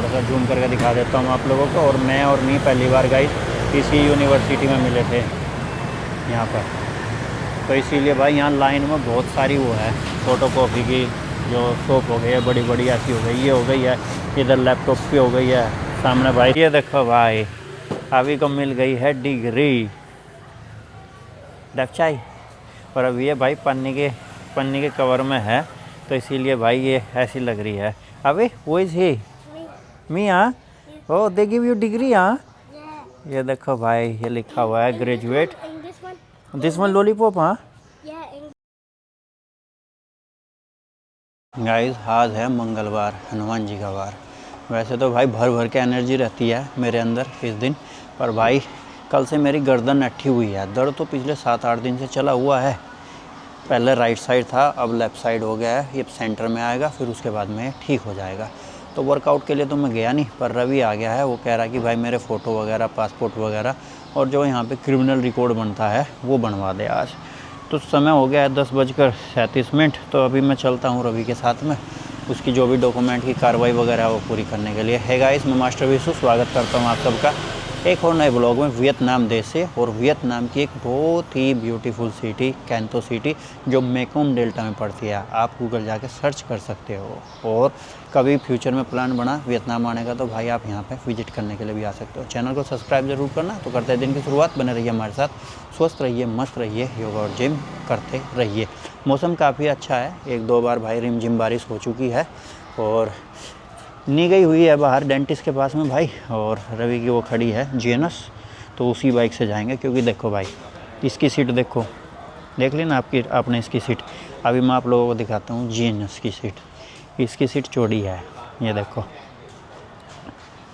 थोड़ा सा जूम करके दिखा देता हूँ आप लोगों को। और मैं और नहीं पहली बार गाइस इसी यूनिवर्सिटी में मिले थे यहाँ पर, तो इसीलिए भाई यहाँ लाइन में बहुत सारी वो है फ़ोटो कॉपी की जो शॉप हो गई है, बड़ी बड़ी ऐसी हो गई, ये हो गई है, इधर लैपटॉप की हो गई है सामने भाई। ये देखो भाई अभी को मिल गई है डिग्री डफचाई, और अब ये भाई पन्नी के कवर में है, तो इसीलिए भाई ये ऐसी लग रही है। अभी वो इज ही मी हाँ, ओ दे गिव यू डिग्री हाँ। ये देखो भाई ये लिखा हुआ है ग्रेजुएट, दिस वन लॉलीपॉप हाँ। गाइस आज है मंगलवार, हनुमान जी का वार। वैसे तो भाई भर भर के एनर्जी रहती है मेरे अंदर इस दिन, पर भाई कल से मेरी गर्दन अट्ठी हुई है। दर्द तो पिछले 7-8 दिन से चला हुआ है। पहले राइट साइड था, अब लेफ़्ट साइड हो गया है। ये सेंटर में आएगा, फिर उसके बाद में ठीक हो जाएगा। तो वर्कआउट के लिए तो मैं गया नहीं, पर रवि आ गया है। वो कह रहा कि भाई मेरे फ़ोटो वगैरह, पासपोर्ट वगैरह और जो यहाँ पे क्रिमिनल रिकॉर्ड बनता है वो बनवा दे आज। तो समय हो गया है 10:37। तो अभी मैं चलता हूँ रवि के साथ में, उसकी जो भी डॉक्यूमेंट की कार्रवाई वगैरह वो पूरी करने के लिए। है गाइस, मैं मास्टर विशु स्वागत करता हूँ आप सबका एक और नए ब्लॉग में वियतनाम देश से। और वियतनाम की एक बहुत ही ब्यूटीफुल सिटी कैंतो सिटी जो मेकोंग डेल्टा में पड़ती है, आप गूगल जाके सर्च कर सकते हो। और कभी फ्यूचर में प्लान बना वियतनाम आने का तो भाई आप यहाँ पे विजिट करने के लिए भी आ सकते हो। चैनल को सब्सक्राइब जरूर करना। तो करते हैं दिन की शुरुआत, बने रहिए हमारे साथ, स्वस्थ रहिए, मस्त रहिए, योगा और जिम करते रहिए। मौसम काफ़ी अच्छा है, 1-2 बार भाई रिमझिम बारिश हो चुकी है। और नी गई हुई है बाहर डेंटिस्ट के पास में भाई, और रवि की वो खड़ी है जीएनएस, तो उसी बाइक से जाएंगे। क्योंकि देखो भाई इसकी सीट देखो, देख ली ना आपने इसकी सीट। अभी मैं आप लोगों को दिखाता हूँ जीएनएस की सीट। इसकी सीट चौड़ी है, ये देखो,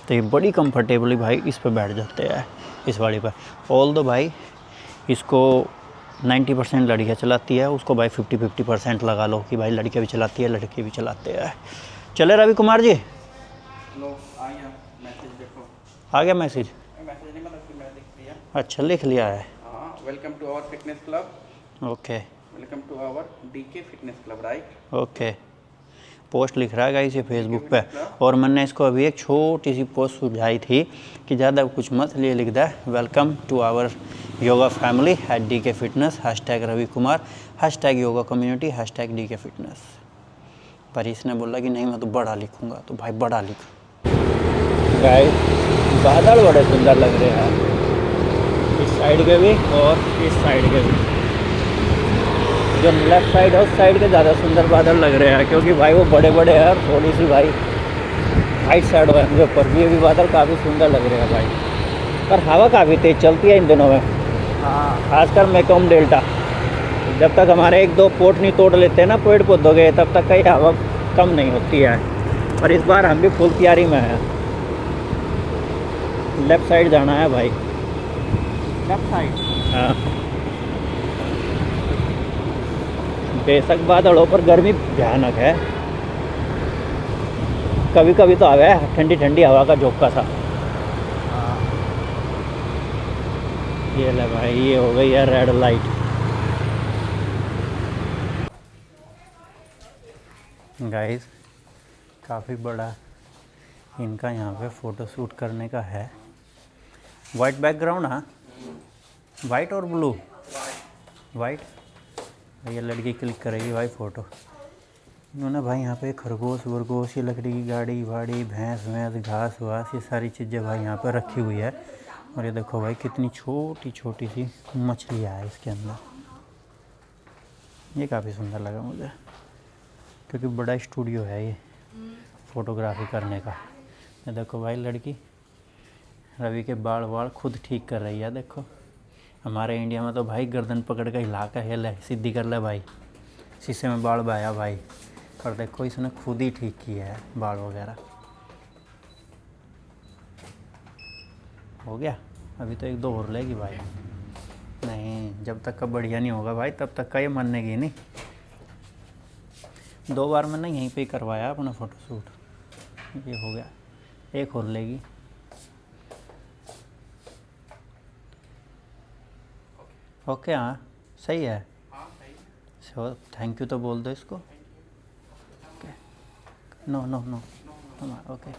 तो ये बड़ी कंफर्टेबली भाई इस पर बैठ जाते हैं, इस वाली पर। ऑल दो भाई इसको 90% लड़कियाँ चलाती है, उसको भाई 50-50% लगा लो कि भाई लड़कियाँ भी चलाती है, लड़के भी चलाते हैं। चले रवि कुमार जी, मैसेज देखो आ गया मैसेज? मैसेज नहीं मतलब कि मैं लिख दिया। अच्छा लिख लिया है। हाँ, welcome to our fitness club, okay welcome to our DK fitness club, right. Okay. Post लिख रहा है गाइस ये फेसबुक पे। Fitness club. और मैंने इसको अभी एक छोटी सी पोस्ट सुझाई थी कि ज़्यादा कुछ मत, लिए लिख दे welcome to our yoga family at DK fitness, #Ravi Kumar, #yoga community, #DK fitness. पर इसने बोला कि नहीं मैं तो बड़ा लिखूँगा, तो भाई बड़ा लिख। गाइस बादल बड़े सुंदर लग रहे हैं, इस साइड के भी और इस साइड के भी। जो लेफ्ट साइड है उस साइड के ज़्यादा सुंदर बादल लग रहे हैं, क्योंकि भाई वो बड़े बड़े हैं और थोड़ी सी भाई हाइट साइड है उनके ऊपर। ये भी बादल काफ़ी सुंदर लग रहे हैं भाई, पर हवा काफ़ी तेज़ चलती है इन दिनों में। हाँ, खासकर मेकोंग डेल्टा। जब तक हमारे 1-2 पोट नहीं तोड़ लेते हैं ना पेड़ पौधों के, तब तक कहीं हवा कम नहीं होती है। पर इस बार हम भी फुल तैयारी में हैं। लेफ़्ट साइड जाना है भाई, लेफ्ट साइड। हाँ। बेशक बादलों पर गर्मी भयानक है, कभी कभी तो आ गया ठंडी ठंडी हवा का झोंका सा। ये ले भाई, ये हो गई है रेड लाइट। गाइस काफ़ी बड़ा इनका यहाँ पे फ़ोटो शूट करने का है। वाइट बैकग्राउंड, हाँ वाइट और ब्लू, वाइट। ये लड़की क्लिक करेगी भाई फ़ोटो। इन्होंने भाई यहाँ पे खरगोश वरगोश, ये लकड़ी की गाड़ी वाड़ी, भैंस वैंस, घास वास, ये सारी चीज़ें भाई यहाँ पे रखी हुई है। और ये देखो भाई कितनी छोटी छोटी सी मछलियाँ है इसके अंदर। ये काफ़ी सुंदर लगा मुझे, क्योंकि बड़ा स्टूडियो है ये फ़ोटोग्राफी करने का। ये देखो भाई लड़की रवि के बाल वाल खुद ठीक कर रही है। देखो हमारे इंडिया में तो भाई गर्दन पकड़ के हिला कर ले सीधी कर ले भाई, शीशे में बाल बाया भाई, पर देखो इसने खुद ही ठीक किया है बाल वगैरह। हो गया, अभी तो 1-2 और लेगी भाई। नहीं, जब तक का बढ़िया नहीं होगा भाई तब तक का ये मानेगी नहीं। 2 बार मैंने यहीं पे ही करवाया अपना फ़ोटोशूट। ये हो गया, 1 और लेगी। ओके हाँ सही है। सो थैंक यू तो बोल दो इसको। Okay no no no okay.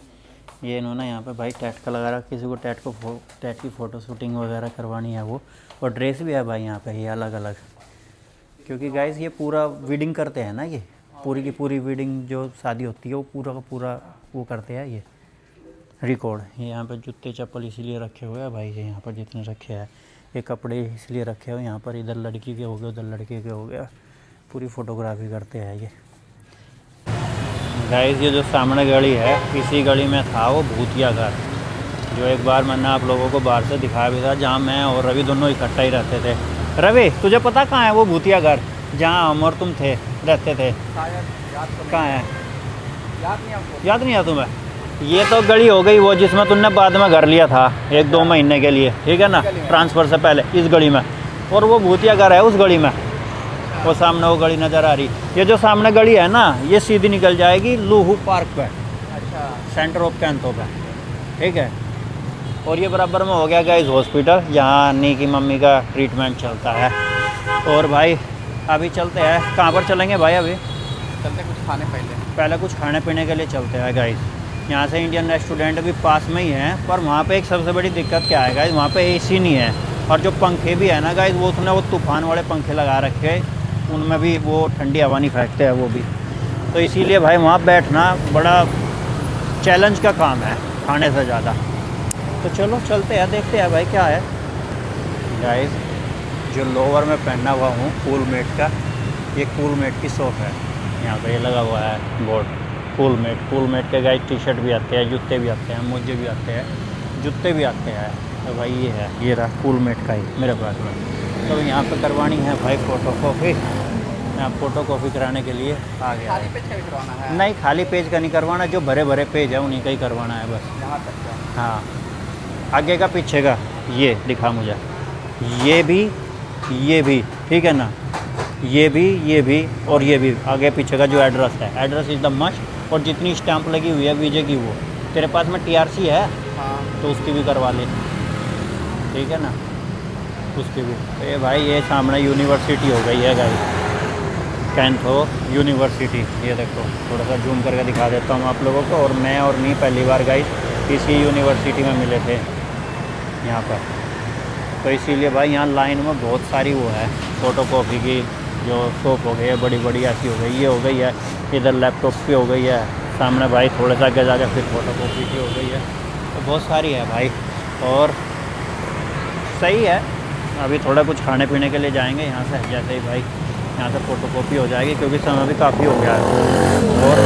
ये इन्होंने यहाँ पे भाई टैट का लगा रहा, किसी को टैट की फ़ोटो शूटिंग वगैरह करवानी है वो। और ड्रेस भी है भाई यहाँ पे ये अलग अलग, क्योंकि गाइस ये पूरा वेडिंग करते हैं ना, ये पूरी की पूरी वेडिंग जो शादी होती है वो पूरा का पूरा वो करते हैं ये रिकॉर्ड। ये यहाँ पे जूते चप्पल इसीलिए रखे हुए हैं भाई, ये यहाँ पर जितने रखे हैं, ये कपड़े इसलिए रखे हुए यहाँ पर, इधर लड़की के हो गए उधर लड़के के हो गया, पूरी फ़ोटोग्राफी करते हैं ये। गाइस ये जो सामने गली है, इसी गली में था वो भूतिया घर, जो एक बार मैंने आप लोगों को बाहर से दिखाया भी था, जहाँ मैं और रवि दोनों इकट्ठा ही रहते थे। रवि तुझे पता कहाँ है वो भूतिया घर जहाँ हम और तुम थे रहते थे? कहाँ है? याद नहीं है तुम्हें? ये तो गली हो गई वो जिसमें तुमने बाद में घर लिया था 1-2 महीने के लिए, ठीक है ना, ट्रांसफ़र से पहले, इस गली में। और वो भूतिया घर है उस गली में, वो सामने वो गली नज़र आ रही। ये जो सामने गली है ना, ये सीधी निकल जाएगी लूहू पार्क पे, अच्छा, सेंटर ऑफ कैंथो पे, ठीक है। और ये बराबर में हो गया गाइस हॉस्पिटल, जहाँ अन्नी की मम्मी का ट्रीटमेंट चलता है। और भाई अभी चलते हैं, कहाँ पर चलेंगे भाई? अभी चलते कुछ खाने पहले कुछ खाने पीने के लिए चलते हैं गाइस। यहाँ से इंडियन रेस्टोरेंट भी पास में ही है, पर वहाँ पे एक सबसे बड़ी दिक्कत क्या है गाइस, वहाँ पे एसी नहीं है। और जो पंखे भी है ना गाइस, वो उसने वो तूफ़ान वाले पंखे लगा रखे हैं, उनमें भी वो ठंडी हवा नहीं फेंकते हैं वो भी, तो इसीलिए भाई वहाँ बैठना बड़ा चैलेंज का काम है खाने से ज़्यादा। तो चलो चलते हैं, देखते हैं भाई क्या है। गाइस जो लोअर में पहना हुआ हूँ कूलमेट का, ये कूलमेट की शॉप है, यहाँ पे ये लगा हुआ है बोर्ड कूलमेट के गाइस टी शर्ट भी आते हैं, जूते भी आते हैं, मोजे भी आते हैं, जूते भी आते हैं। तो भाई ये है, ये रहा कूलमेट का ही मेरे पास में। तो यहाँ पे करवानी है भाई फ़ोटो कॉपी, मैं फ़ोटो कॉपी कराने के लिए आ गया। खाली पेज का भी करवाना है? नहीं खाली पेज का नहीं करवाना, जो भरे भरे पेज है उन्हीं का ही करवाना है बस। यहाँ तक का? हाँ, आगे का पीछे का ये दिखा मुझे, ये भी ठीक है ना, ये भी और ये भी, आगे पीछे का जो एड्रेस है, एड्रेस इज़ द मस्ट। और जितनी स्टैंप लगी हुई है वीजे की, वो तेरे पास में टीआरसी है हाँ, तो उसकी भी करवा ले, ठीक है ना, उसकी भी। तो ये भाई ये सामने यूनिवर्सिटी हो गई है गाइस, कैंथो यूनिवर्सिटी। ये देखो थोड़ा सा जूम करके दिखा देता हूँ आप लोगों को। और मैं और नहीं पहली बार गाइस इसी यूनिवर्सिटी में मिले थे यहाँ पर, तो इसीलिए भाई यहाँ लाइन में बहुत सारी वो है फ़ोटो कॉपी की, जो शॉप हो गई है बड़ी बड़ी ऐसी हो गई, ये हो गई है, इधर लैपटॉप की हो गई है, सामने भाई थोड़ा सा आगे जाके फिर फ़ोटो कॉपी की हो गई है, तो बहुत सारी है भाई। और सही है, अभी थोड़ा कुछ खाने पीने के लिए जाएंगे यहाँ से, जैसे ही भाई यहाँ से फ़ोटो कॉपी हो जाएगी, क्योंकि समय भी काफ़ी हो गया है। और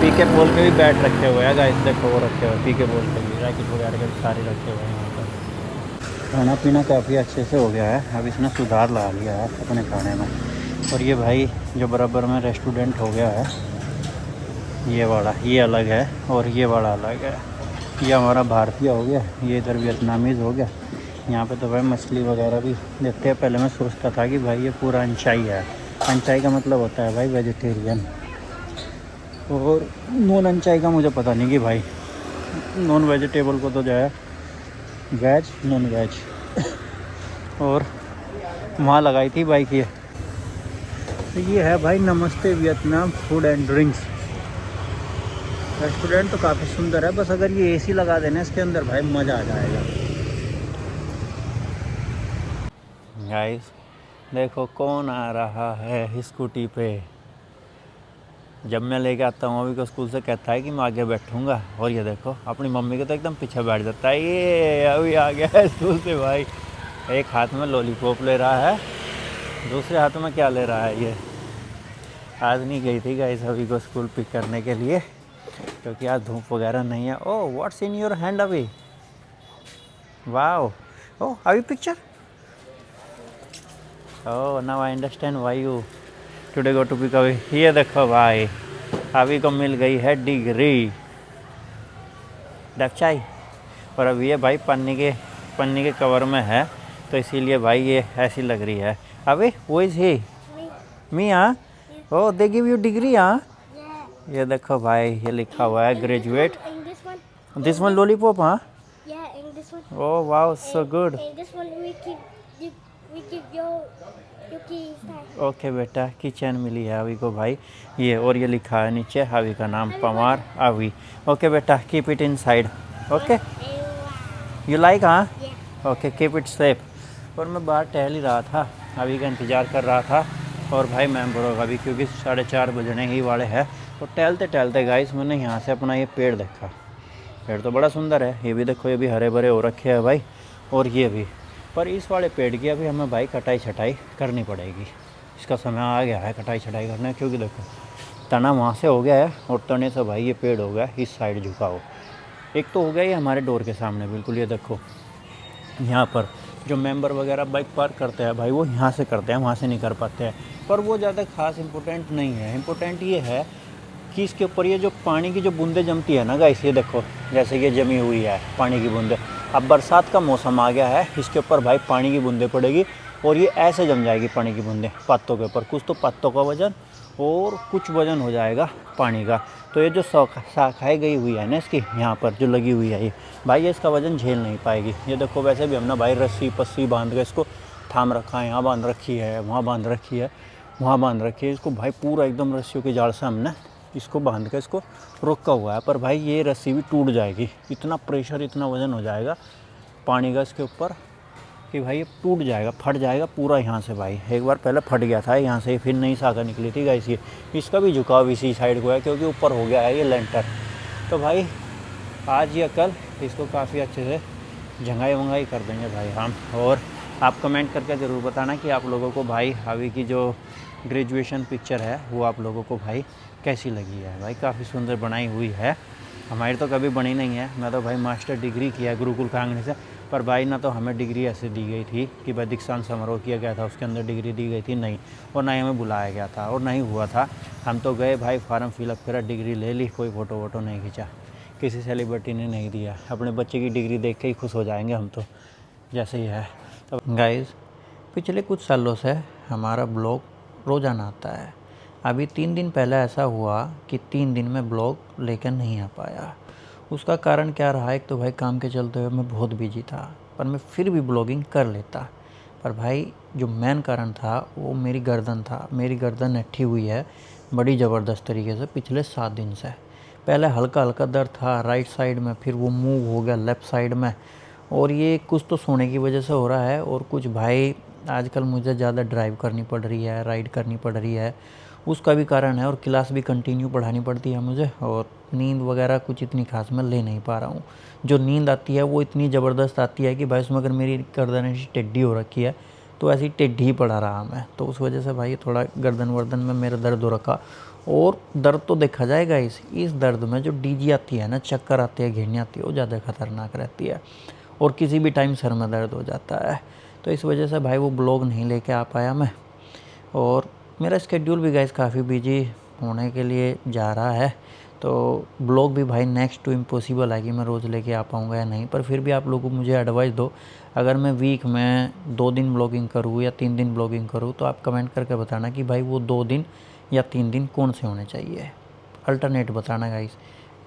पीके पोल के भी बैट रखे हुए हैं गाइस, देखो वो रखे हुए पीके पोल के भी, रैकेट वगैरह के भी सारे रखे हुए हैं यहाँ पर। खाना पीना काफ़ी अच्छे से हो गया है, अब इसने सुधार ला लिया है अपने खाने में। और ये भाई जो बराबर में रेस्टोरेंट हो गया है, ये वाला ये अलग है और ये वाला अलग है। ये हमारा भारतीय हो गया, ये इधर वियतनामीज़ हो गया। यहाँ पे तो भाई मछली वगैरह भी देखते हैं। पहले मैं सोचता था कि भाई ये पूरा अंचाई है, अंचाई का मतलब होता है भाई वेजिटेरियन, और नॉन अंचाई का मुझे पता नहीं कि भाई नॉन वेजिटेबल को तो जो है वेज नॉन वेज। और वहाँ लगाई थी बाइक ये, तो ये है भाई नमस्ते Vietnam food and drinks. Restaurant तो काफ़ी सुंदर है, बस अगर ये एसी लगा देना इसके अंदर भाई मज़ा आ जाएगा। गाइस देखो कौन आ रहा है स्कूटी पे। जब मैं लेके आता हूँ अभी को स्कूल से, कहता है कि मैं आगे बैठूँगा, और ये देखो अपनी मम्मी के तो एकदम पीछे बैठ जाता है। ये अभी आ गया है स्कूल से भाई, एक हाथ में लॉलीपॉप ले रहा है, दूसरे हाथ में क्या ले रहा है ये। आज नहीं गई थी गाइस अभी को स्कूल पिक करने के लिए, क्योंकि आज धूप वगैरह नहीं है। Oh what's in your hand अभी? वाओ, ओह अभी picture, oh now I understand why you today go to pick अभी। ये देखो भाई अभी को मिल गई है डिग्री दफचाई, और अब ये भाई पन्नी के कवर में है, तो इसीलिए भाई ये ऐसी लग रही है। अभी वो इज ही मी, हाँ ओ दे गिव यू डिग्री, हाँ ये देखो भाई ये लिखा हुआ है ग्रेजुएट। दिस वन लॉलीपॉप, हाँ oh wow so good. And this one we give your okay बेटा, किचन मिली है अभी को भाई ये, और ये लिखा है नीचे अभी का नाम पमार अभी। ओके बेटा, keep it in side. Okay, you like? हाँ, ओके, कीप इट सेफ। और मैं बाहर टहल ही रहा था, अभी का इंतज़ार कर रहा था। और भाई मैं बोलूँगा अभी क्योंकि 4:30 बजने ही वाले हैं। और टहलते टहलते गाइस मैंने यहाँ से अपना ये पेड़ देखा। पेड़ तो बड़ा सुंदर है, ये भी देखो, ये भी हरे भरे हो रखे हैं भाई, और ये भी। पर इस वाले पेड़ की अभी हमें भाई कटाई छटाई करनी पड़ेगी। इसका समय आ गया है कटाई छटाई करने, क्योंकि देखो तना वहाँ से हो गया है और तने से भाई ये पेड़ हो गया इस साइड झुका हो। एक तो हो गया ये हमारे डोर के सामने बिल्कुल, ये देखो यहाँ पर जो मेंबर वगैरह बाइक पार्क करते हैं भाई वो यहाँ से करते हैं, वहाँ से नहीं कर पाते हैं। पर वो ज़्यादा खास इम्पोर्टेंट नहीं है। इम्पोर्टेंट ये है कि इसके ऊपर ये जो पानी की जो बूंदें जमती है ना गाइस, ये देखो जैसे ये जमी हुई है पानी की बूंदें। अब बरसात का मौसम आ गया है, इसके ऊपर भाई पानी की बूंदें पड़ेगी और ये ऐसे जम जाएगी पानी की बूंदें पत्तों के ऊपर। कुछ तो पत्तों का वजन और कुछ वजन हो जाएगा पानी का। तो ये जो शाखाएँ गई हुई है ना इसकी, यहाँ पर जो लगी हुई है ये भाई, ये इसका वजन झेल नहीं पाएगी। ये देखो वैसे भी हमने भाई रस्सी पस्सी बांध के इसको थाम रखा है, यहाँ बांध रखी है, वहाँ बांध रखी है, वहाँ बांध रखी है। इसको भाई पूरा एकदम रस्सियों के जाल से हमने इसको बांध के इसको रोका हुआ है। पर भाई ये रस्सी भी टूट जाएगी, इतना प्रेशर इतना वज़न हो जाएगा पानी का इसके ऊपर कि भाई ये टूट जाएगा, फट जाएगा पूरा यहाँ से। भाई एक बार पहले फट गया था यहाँ से, फिर नई शाखा निकली थी गाइस। ये इसका भी झुकाव इसी साइड को है क्योंकि ऊपर हो गया है ये लेंटर। तो भाई आज या कल इसको काफ़ी अच्छे से झंगाई वंगाई कर देंगे भाई हम। और आप कमेंट करके ज़रूर बताना कि आप लोगों को भाई हावी की जो ग्रेजुएशन पिक्चर है वो आप लोगों को भाई कैसी लगी है। भाई काफ़ी सुंदर बनाई हुई है, हमारी तो कभी बनी नहीं है। मैं तो भाई मास्टर डिग्री किया गुरुकुल कांगड़ी से, पर भाई ना तो हमें डिग्री ऐसे दी गई थी कि भाई दीक्षांत समारोह किया गया था उसके अंदर डिग्री दी गई थी, नहीं। और ना ही हमें बुलाया गया था और नहीं हुआ था। हम तो गए भाई, फार्म फिलअप करा, डिग्री ले ली, कोई फ़ोटो वोटो नहीं खींचा, किसी सेलिब्रिटी ने नहीं दिया। अपने बच्चे की डिग्री देख के ही खुश हो जाएंगे हम तो, जैसे ही है। तो गाइस पिछले कुछ सालों से हमारा ब्लॉग रोज़ाना आता है। अभी 3 दिन पहले ऐसा हुआ कि 3 दिन में ब्लॉग लेकर नहीं आ पाया। उसका कारण क्या रहा, एक तो भाई काम के चलते हुए मैं बहुत बिजी था, पर मैं फिर भी ब्लॉगिंग कर लेता। पर भाई जो मेन कारण था वो मेरी गर्दन था। मेरी गर्दन अट्ठी हुई है बड़ी ज़बरदस्त तरीके से पिछले 7 दिन से। पहले हल्का हल्का दर्द था राइट साइड में, फिर वो मूव हो गया लेफ़्ट साइड में। और ये कुछ तो सोने की वजह से हो रहा है और कुछ भाई आजकल मुझे ज़्यादा ड्राइव करनी पड़ रही है, राइड करनी पड़ रही है, उसका भी कारण है। और क्लास भी कंटिन्यू पढ़ानी पड़ती है मुझे, और नींद वगैरह कुछ इतनी खास मैं ले नहीं पा रहा हूँ। जो नींद आती है वो इतनी ज़बरदस्त आती है कि भाई उसमें अगर मेरी गर्दन ऐसी टेढ़ी हो रखी है तो ऐसी टेढ़ी ही पड़ा रहा मैं। तो उस वजह से भाई थोड़ा गर्दन वर्दन में मेरा दर्द हो रखा। और दर्द तो देखा जाएगा इस दर्द में जो डीजी आती है ना, चक्कर आती है, घिरनी आती है, वो ज़्यादा खतरनाक रहती है। और किसी भी टाइम सर में दर्द हो जाता है। तो इस वजह से भाई वो ब्लॉग नहीं लेके आ पाया मैं। और मेरा स्केड्यूल भी गाइस काफ़ी बिजी होने के लिए जा रहा है। तो ब्लॉग भी भाई नेक्स्ट टू इम्पॉसिबल है कि मैं रोज़ लेके आ पाऊँगा या नहीं। पर फिर भी आप लोगों को मुझे एडवाइस दो, अगर मैं वीक में 2 दिन ब्लॉगिंग करूँ या 3 दिन ब्लॉगिंग करूँ तो आप कमेंट करके बताना कि भाई वो 2 दिन या 3 दिन कौन से होने चाहिए। अल्टरनेट बताना गाइस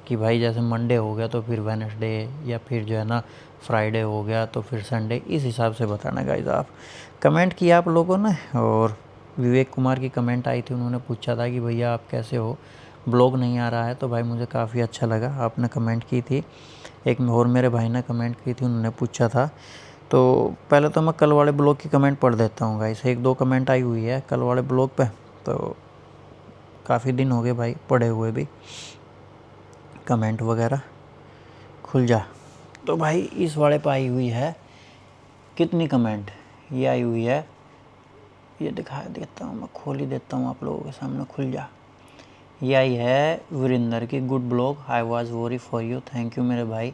कि भाई जैसे मंडे हो गया तो फिर वेडनेसडे, या फिर जो है ना फ्राइडे हो गया तो फिर संडे, इस हिसाब से बताना गाइस। आप कमेंट किया आप लोगों ने, और विवेक कुमार की कमेंट आई थी, उन्होंने पूछा था कि भैया आप कैसे हो, ब्लॉग नहीं आ रहा है। तो भाई मुझे काफ़ी अच्छा लगा आपने कमेंट की थी। एक और मेरे भाई ने कमेंट की थी, उन्होंने पूछा था। तो पहले तो मैं कल वाले ब्लॉग की कमेंट पढ़ देता हूँ गाइस। 1-2 कमेंट आई हुई है कल वाले ब्लॉग पे, तो काफ़ी दिन हो गए भाई पढ़े हुए भी कमेंट वगैरह। खुल जा। तो भाई इस वाले पे आई हुई है कितनी कमेंट, ये आई हुई है, ये दिखा देता हूँ मैं, खोल ही देता हूँ आप लोगों के सामने। खुल जा। ये आई है वीरेंद्र की, good blog, I was worry for you, thank you मेरे भाई।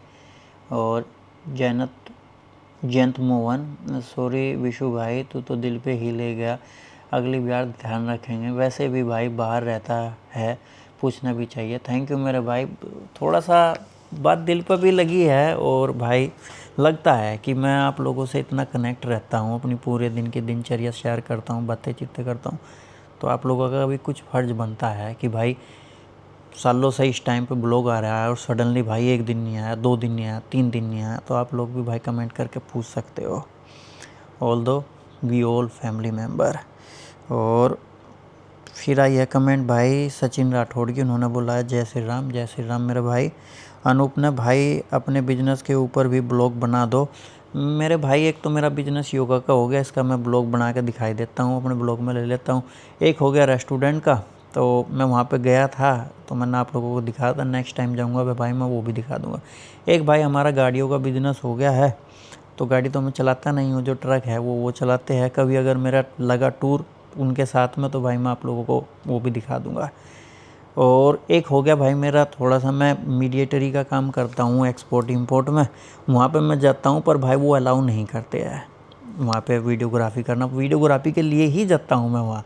और जयंत मोहन, सॉरी विशु भाई तू तो दिल पे ही ले गया, अगली बार ध्यान रखेंगे। वैसे भी भाई बाहर रहता है, पूछना भी चाहिए। थैंक यू मेरे भाई। थोड़ा सा बात दिल पर भी लगी है, और भाई लगता है कि मैं आप लोगों से इतना कनेक्ट रहता हूँ, अपनी पूरे दिन की दिनचर्या शेयर करता हूँ, बातें चित्ते करता हूँ, तो आप लोगों का भी कुछ फ़र्ज बनता है कि भाई सालों से इस टाइम पे ब्लॉग आ रहा है और सडनली भाई 1 दिन नहीं आया, 2 दिन नहीं आया, 3 दिन नहीं आया। तो आप लोग भी भाई कमेंट करके पूछ सकते हो। Although we all family member. और फिर आई है कमेंट भाई सचिन राठौड़ की, उन्होंने बोला है जय श्री राम मेरे भाई। अनूप ने भाई अपने बिजनेस के ऊपर भी ब्लॉग बना दो। मेरे भाई एक तो मेरा बिजनेस योगा का हो गया, इसका मैं ब्लॉग बना के दिखाई देता हूँ, अपने ब्लॉग में ले लेता हूँ। एक हो गया रेस्टोरेंट का, तो मैं वहाँ पे गया था तो मैंने आप लोगों को दिखाया था, नेक्स्ट टाइम जाऊँगा भाई मैं वो भी दिखा दूँगा। एक भाई हमारा गाड़ियों का बिजनेस हो गया है, तो गाड़ी तो मैं चलाता नहीं हूँ, जो ट्रक है वो चलाते हैं। कभी अगर मेरा लगा टूर उनके साथ में तो भाई मैं आप लोगों को वो भी दिखा दूँगा। और एक हो गया भाई मेरा थोड़ा सा, मैं मीडिएटरी का काम करता हूँ एक्सपोर्ट इंपोर्ट में, वहाँ पे मैं जाता हूँ पर भाई वो अलाउ नहीं करते हैं वहाँ पे वीडियोग्राफी करना। वीडियोग्राफी के लिए ही जाता हूँ मैं वहाँ,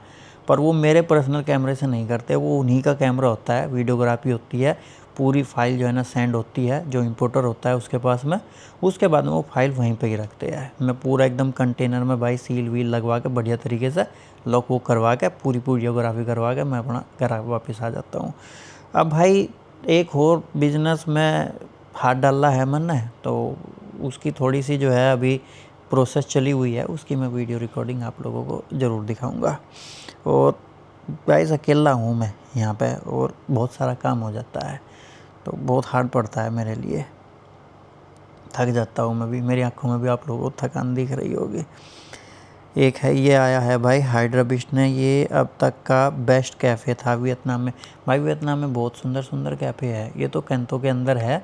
पर वो मेरे पर्सनल कैमरे से नहीं करते, वो उन्हीं का कैमरा होता है, वीडियोग्राफी होती है, पूरी फाइल जो है ना सेंड होती है जो इंपोर्टर होता है उसके पास में, उसके बाद में वो फाइल वहीं पे ही रखते हैं। मैं पूरा एकदम कंटेनर में भाई सील वील लगवा के बढ़िया तरीके से लॉक वो करवा के पूरी वीडियोग्राफी करवा के मैं अपना घर वापस आ जाता हूँ। अब भाई एक और बिजनेस में हाथ डाला है मैंने, तो उसकी थोड़ी सी जो है अभी प्रोसेस चली हुई है, उसकी मैं वीडियो रिकॉर्डिंग आप लोगों को ज़रूर दिखाऊंगा। और गाइस अकेला हूँ मैं यहाँ पे और बहुत सारा काम हो जाता है, तो बहुत हार्ड पड़ता है मेरे लिए, थक जाता हूँ मैं भी, मेरी आंखों में भी आप लोगों को थकान दिख रही होगी। एक है ये आया है भाई हाइड्राबिस्ट ने, ये अब तक का बेस्ट कैफ़े था वियतनाम में। भाई वियतनाम में बहुत सुंदर सुंदर कैफ़े है, ये तो कैंतो के अंदर है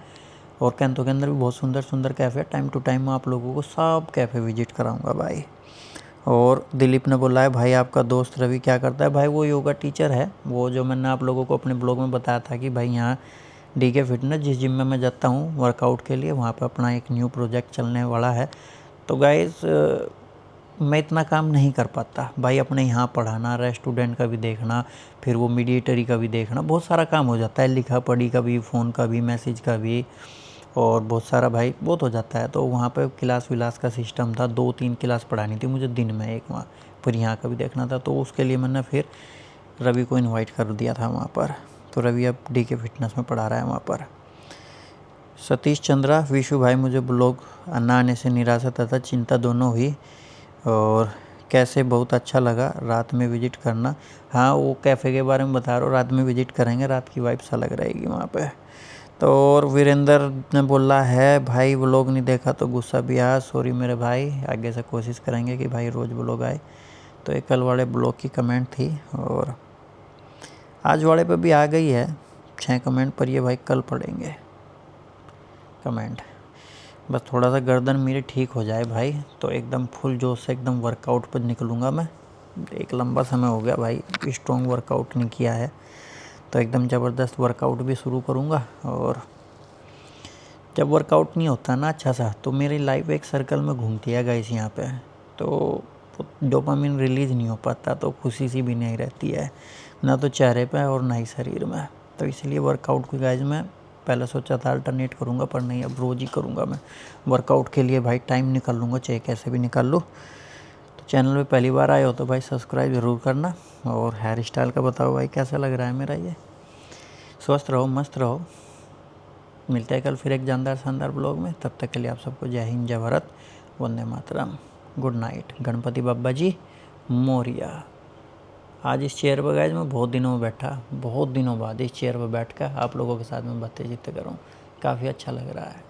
और कैंतो के अंदर भी बहुत सुंदर सुंदर कैफ़े है। टाइम टू टाइम मैं आप लोगों को सब कैफ़े विजिट कराऊंगा भाई। और दिलीप ने बोला है भाई आपका दोस्त रवि क्या करता है। भाई वो योगा टीचर है, वो जो मैंने आप लोगों को अपने ब्लॉग में बताया था कि भाई यहाँ DK फिटनेस जिस जिम में मैं जाता हूँ वर्कआउट के लिए, वहाँ पे अपना एक न्यू प्रोजेक्ट चलने वाला है। तो गाइस मैं इतना काम नहीं कर पाता भाई, अपने यहाँ पढ़ाना, रेस्टोरेंट का भी देखना, फिर वो मीडिएटरी का भी देखना, बहुत सारा काम हो जाता है, लिखा पढ़ी का भी, फ़ोन का भी, मैसेज का भी, और बहुत सारा भाई बहुत हो जाता है। तो वहाँ पे क्लास विलास का सिस्टम था, 2-3 क्लास पढ़ानी थी मुझे दिन में एक वहाँ, फिर यहाँ का भी देखना था, तो उसके लिए मैंने फिर रवि को इनवाइट कर दिया था वहाँ पर। तो रवि अब DK फिटनेस में पढ़ा रहा है वहाँ पर। सतीश चंद्रा विशु भाई मुझे ब्लॉग ना आने से निराशा तथा चिंता दोनों हुई, और कैसे बहुत अच्छा लगा रात में विजिट करना। हाँ वो कैफ़े के बारे में बता रहा हूँ, रात में विजिट करेंगे, रात की वाइब्स अलग रहेगी वहाँ पे। तो और वीरेंद्र ने बोला है भाई व्लॉग नहीं देखा तो गुस्सा भी आया, सॉरी मेरे भाई, आगे से कोशिश करेंगे कि भाई रोज़ व्लॉग आए। तो एक कल वाले ब्लॉग की कमेंट थी और आज वाले पे भी आ गई है 6 कमेंट, पर ये भाई कल पढ़ेंगे कमेंट। बस थोड़ा सा गर्दन मेरी ठीक हो जाए भाई, तो एकदम फुल जोश से एकदम वर्कआउट पर निकलूँगा मैं। एक लंबा समय हो गया भाई स्ट्रॉन्ग वर्कआउट नहीं किया है, तो एकदम ज़बरदस्त वर्कआउट भी शुरू करूँगा। और जब वर्कआउट नहीं होता ना अच्छा सा, तो मेरी लाइफ एक सर्कल में घूमती है गाइस यहाँ पे, तो डोपामिन रिलीज़ नहीं हो पाता, तो खुशी सी भी नहीं रहती है ना तो चेहरे पे और ना ही शरीर में। तो इसलिए वर्कआउट को गाइस मैं पहले सोचा था अल्टरनेट करूँगा, पर नहीं अब रोज़ ही करूँगा मैं वर्कआउट के लिए भाई, टाइम निकाल लूँगा चाहे कैसे भी निकाल लूँ। तो चैनल पे पहली बार आए हो तो भाई सब्सक्राइब ज़रूर करना। और हेयर स्टाइल का बताओ भाई कैसा लग रहा है मेरा ये। स्वस्थ रहो, मस्त रहो, मिलते हैं कल फिर एक जानदार शानदार ब्लॉग में। तब तक के लिए आप सबको जय हिंद, जय भारत, वंदे मातरम, गुड नाइट, गणपति बाबा जी मोरिया। आज इस चेयर पर गाइस मैं बहुत दिनों में बैठा, बहुत दिनों बाद इस चेयर पर बैठ कर आप लोगों के साथ में बातें चीतें करूँ, काफ़ी अच्छा लग रहा है।